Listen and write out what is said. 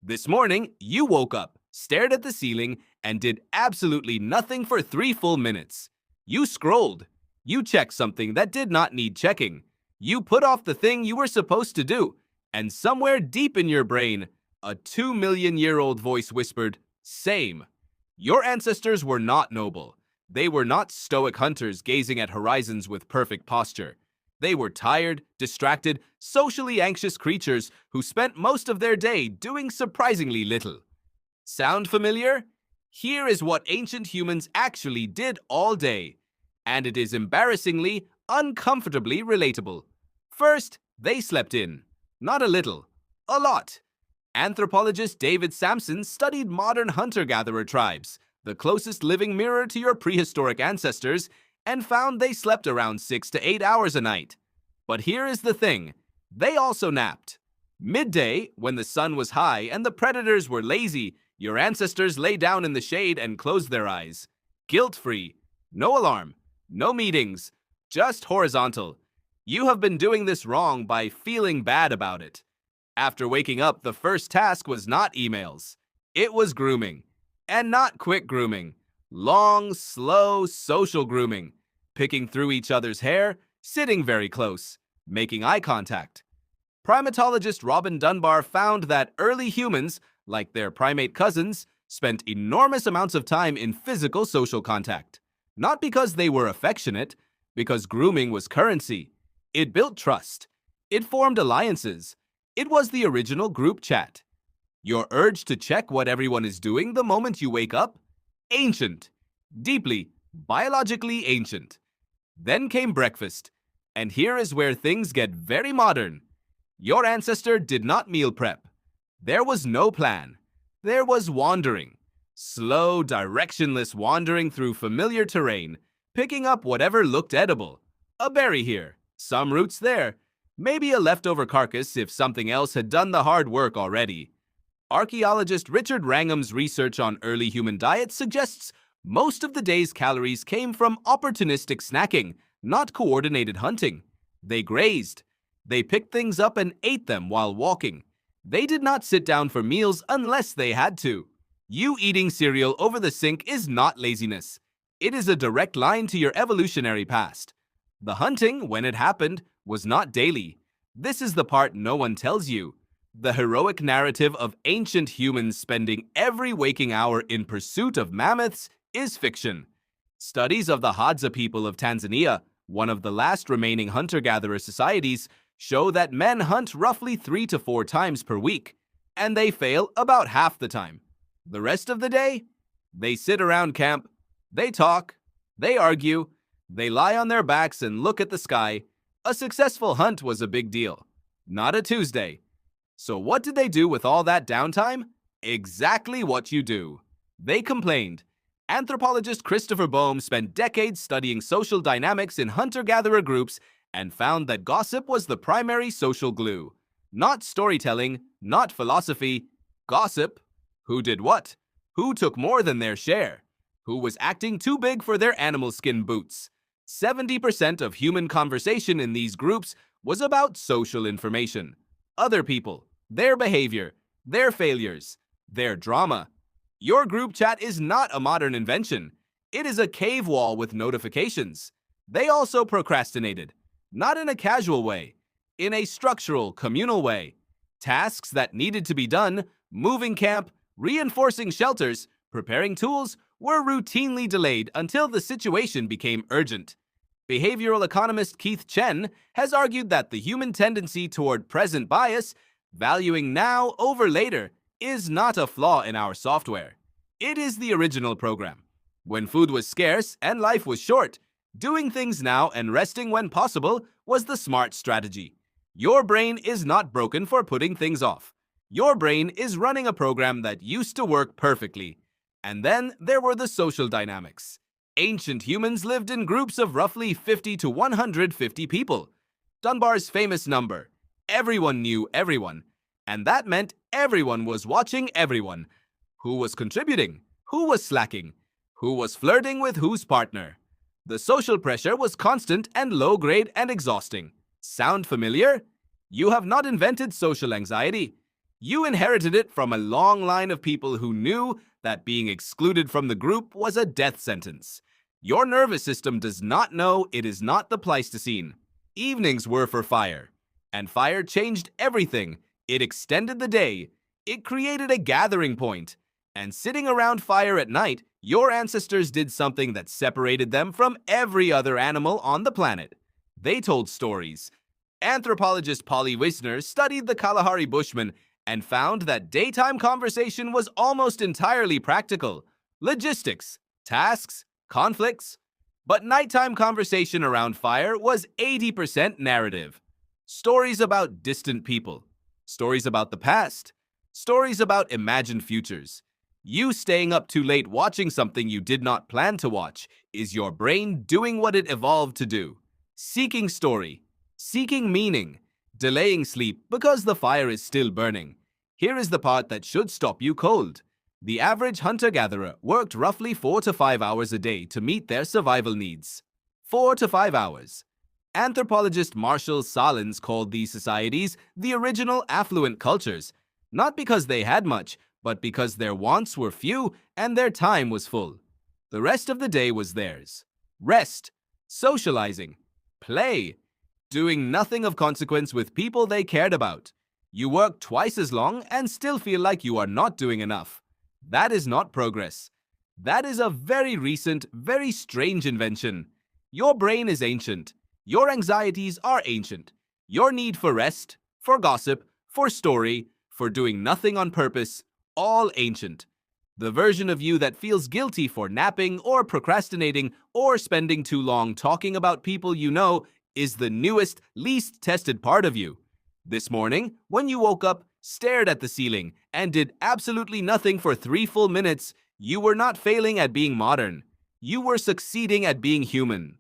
This morning, you woke up, stared at the ceiling, and did absolutely nothing for 3 full minutes. You scrolled. You checked something that did not need checking. You put off the thing you were supposed to do. And somewhere deep in your brain, a 2 million-year-old voice whispered, "Same." Your ancestors were not noble. They were not stoic hunters gazing at horizons with perfect posture. They were tired, distracted, socially anxious creatures who spent most of their day doing surprisingly little. Sound familiar? Here is what ancient humans actually did all day, and it is embarrassingly, uncomfortably relatable. First, they slept in. Not a little, a lot. Anthropologist David Sampson studied modern hunter-gatherer tribes, the closest living mirror to your prehistoric ancestors, and found they slept around 6 to 8 hours a night. But here is the thing, they also napped. Midday, when the sun was high and the predators were lazy, your ancestors lay down in the shade and closed their eyes. Guilt-free, no alarm, no meetings, just horizontal. You have been doing this wrong by feeling bad about it. After waking up, the first task was not emails. It was grooming. And not quick grooming. Long, slow, social grooming. Picking through each other's hair, sitting very close, making eye contact. Primatologist Robin Dunbar found that early humans, like their primate cousins, spent enormous amounts of time in physical social contact. Not because they were affectionate, because grooming was currency. It built trust. It formed alliances. It was the original group chat. Your urge to check what everyone is doing the moment you wake up? Ancient. Deeply, biologically ancient. Then came breakfast. And here is where things get very modern. Your ancestor did not meal prep. There was no plan. There was wandering. Slow, directionless wandering through familiar terrain, picking up whatever looked edible. A berry here, some roots there, maybe a leftover carcass if something else had done the hard work already. Archaeologist Richard Wrangham's research on early human diets suggests most of the day's calories came from opportunistic snacking, not coordinated hunting. They grazed. They picked things up and ate them while walking. They did not sit down for meals unless they had to. You eating cereal over the sink is not laziness. It is a direct line to your evolutionary past. The hunting, when it happened, was not daily. This is the part no one tells you. The heroic narrative of ancient humans spending every waking hour in pursuit of mammoths is fiction. Studies of the Hadza people of Tanzania, one of the last remaining hunter-gatherer societies, show that men hunt roughly 3 to 4 times per week, and they fail about half the time. The rest of the day, they sit around camp, they talk, they argue, they lie on their backs and look at the sky. A successful hunt was a big deal, not a Tuesday. So what did they do with all that downtime? Exactly what you do. They complained. Anthropologist Christopher Boehm spent decades studying social dynamics in hunter-gatherer groups and found that gossip was the primary social glue. Not storytelling, not philosophy, gossip. Who did what? Who took more than their share? Who was acting too big for their animal skin boots? 70% of human conversation in these groups was about social information. Other people, their behavior, their failures, their drama. Your group chat is not a modern invention. It is a cave wall with notifications. They also procrastinated. Not in a casual way, in a structural, communal way. Tasks that needed to be done, moving camp, reinforcing shelters, preparing tools, were routinely delayed until the situation became urgent. Behavioral economist Keith Chen has argued that the human tendency toward present bias, valuing now over later, is not a flaw in our software. It is the original program. When food was scarce and life was short, doing things now and resting when possible was the smart strategy. Your brain is not broken for putting things off. Your brain is running a program that used to work perfectly. And then there were the social dynamics. Ancient humans lived in groups of roughly 50 to 150 people. Dunbar's famous number. Everyone knew everyone. And that meant everyone was watching everyone. Who was contributing? Who was slacking? Who was flirting with whose partner? The social pressure was constant and low-grade and exhausting. Sound familiar? You have not invented social anxiety. You inherited it from a long line of people who knew that being excluded from the group was a death sentence. Your nervous system does not know it is not the Pleistocene. Evenings were for fire, and fire changed everything. It extended the day. It created a gathering point. And sitting around fire at night, your ancestors did something that separated them from every other animal on the planet. They told stories. Anthropologist Polly Wisner studied the Kalahari Bushmen and found that daytime conversation was almost entirely practical. Logistics, tasks, conflicts. But nighttime conversation around fire was 80% narrative. Stories about distant people. Stories about the past. Stories about imagined futures. You staying up too late watching something you did not plan to watch is your brain doing what it evolved to do. Seeking story. Seeking meaning. Delaying sleep because the fire is still burning. Here is the part that should stop you cold. The average hunter-gatherer worked roughly 4 to 5 hours a day to meet their survival needs. 4 to 5 hours. Anthropologist Marshall Salins called these societies the original affluent cultures, not because they had much, but because their wants were few and their time was full. The rest of the day was theirs. Rest, socializing, play, doing nothing of consequence with people they cared about. You work twice as long and still feel like you are not doing enough. That is not progress. That is a very recent, very strange invention. Your brain is ancient. Your anxieties are ancient. Your need for rest, for gossip, for story, for doing nothing on purpose, all ancient. The version of you that feels guilty for napping or procrastinating or spending too long talking about people you know is the newest, least tested part of you. This morning, when you woke up, stared at the ceiling, and did absolutely nothing for 3 full minutes, you were not failing at being modern. You were succeeding at being human.